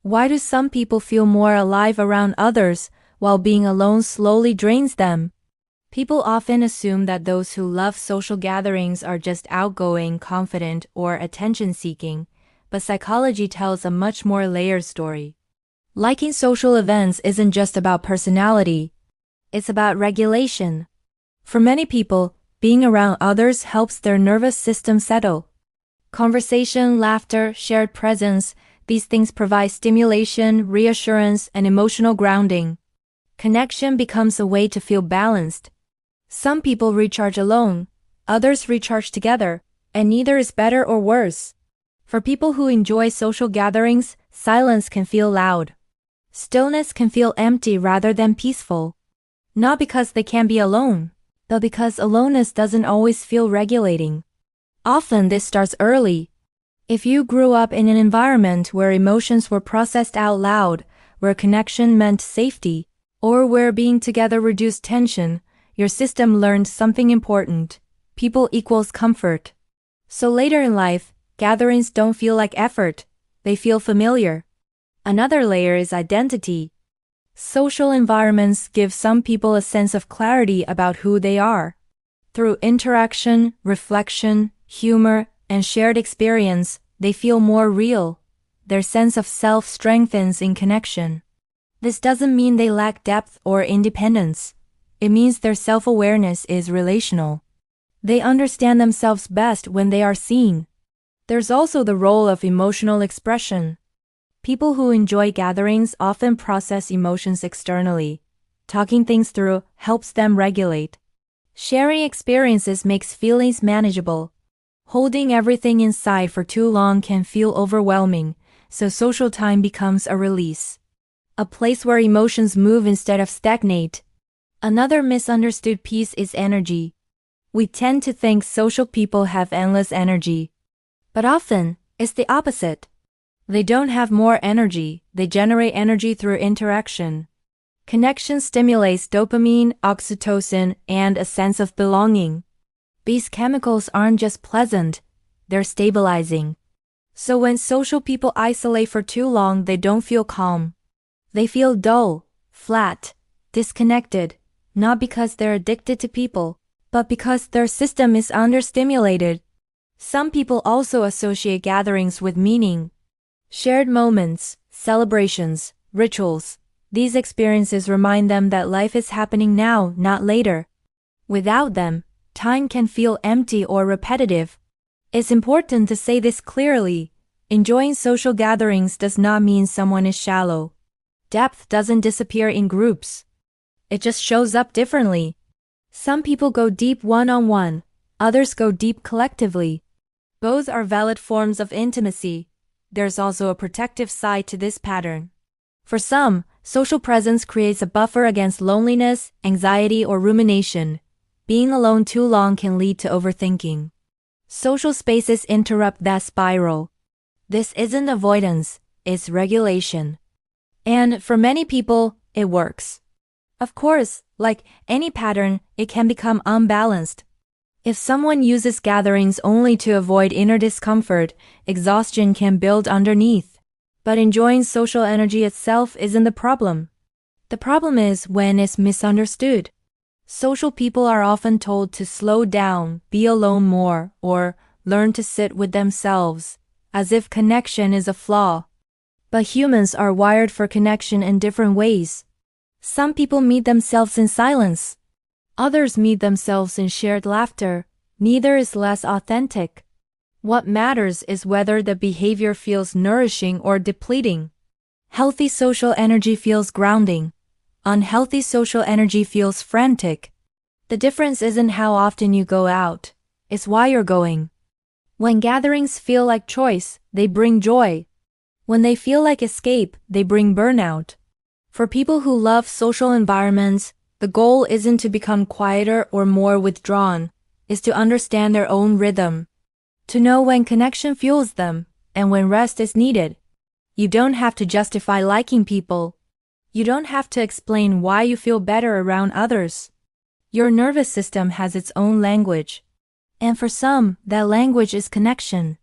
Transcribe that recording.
Why do some people feel more alive around others, while being alone slowly drains them? People often assume that those who love social gatherings are just outgoing, confident, or attention-seeking, but psychology tells a much more layered story. Liking social events isn't just about personality. It's about regulation. For many people, being around others helps their nervous system settle. Conversation, laughter, shared presence, these things provide stimulation, reassurance, and emotional grounding. Connection becomes a way to feel balanced. Some people recharge alone, others recharge together, and neither is better or worse. For people who enjoy social gatherings, silence can feel loud. Stillness can feel empty rather than peaceful. Not because they can't be alone, but because aloneness doesn't always feel regulating. Often this starts early. If you grew up in an environment where emotions were processed out loud, where connection meant safety, or where being together reduced tension, your system learned something important. People equals comfort. So later in life, gatherings don't feel like effort, they feel familiar. Another layer is identity. Social environments give some people a sense of clarity about who they are. Through interaction, reflection, humor, and shared experience, they feel more real. Their sense of self strengthens in connection. This doesn't mean they lack depth or independence. It means their self-awareness is relational. They understand themselves best when they are seen. There's also the role of emotional expression. People who enjoy gatherings often process emotions externally. Talking things through helps them regulate. Sharing experiences makes feelings manageable. Holding everything inside for too long can feel overwhelming, so social time becomes a release. A place where emotions move instead of stagnate. Another misunderstood piece is energy. We tend to think social people have endless energy. But often, it's the opposite. They don't have more energy, they generate energy through interaction. Connection stimulates dopamine, oxytocin, and a sense of belonging. These chemicals aren't just pleasant, they're stabilizing. So when social people isolate for too long, they don't feel calm. They feel dull, flat, disconnected, not because they're addicted to people, but because their system is understimulated. Some people also associate gatherings with meaning. Shared moments, celebrations, rituals. These experiences remind them that life is happening now, not later. Without them, time can feel empty or repetitive. It's important to say this clearly. Enjoying social gatherings does not mean someone is shallow. Depth doesn't disappear in groups. It just shows up differently. Some people go deep one-on-one, others go deep collectively. Both are valid forms of intimacy. There's also a protective side to this pattern. For some, social presence creates a buffer against loneliness, anxiety, or rumination. Being alone too long can lead to overthinking. Social spaces interrupt that spiral. This isn't avoidance, it's regulation. And for many people, it works. Of course, like any pattern, it can become unbalanced. If someone uses gatherings only to avoid inner discomfort, exhaustion can build underneath. But enjoying social energy itself isn't the problem. The problem is when it's misunderstood. Social people are often told to slow down, be alone more, or learn to sit with themselves, as if connection is a flaw. But humans are wired for connection in different ways. Some people meet themselves in silence. Others meet themselves in shared laughter. Neither is less authentic. What matters is whether the behavior feels nourishing or depleting. Healthy social energy feels grounding. Unhealthy social energy feels frantic. The difference isn't how often you go out, it's why you're going. When gatherings feel like choice, they bring joy. When they feel like escape, they bring burnout. For people who love social environments, the goal isn't to become quieter or more withdrawn, it's to understand their own rhythm. To know when connection fuels them, and when rest is needed. You don't have to justify liking people. You don't have to explain why you feel better around others. Your nervous system has its own language. And for some, that language is connection.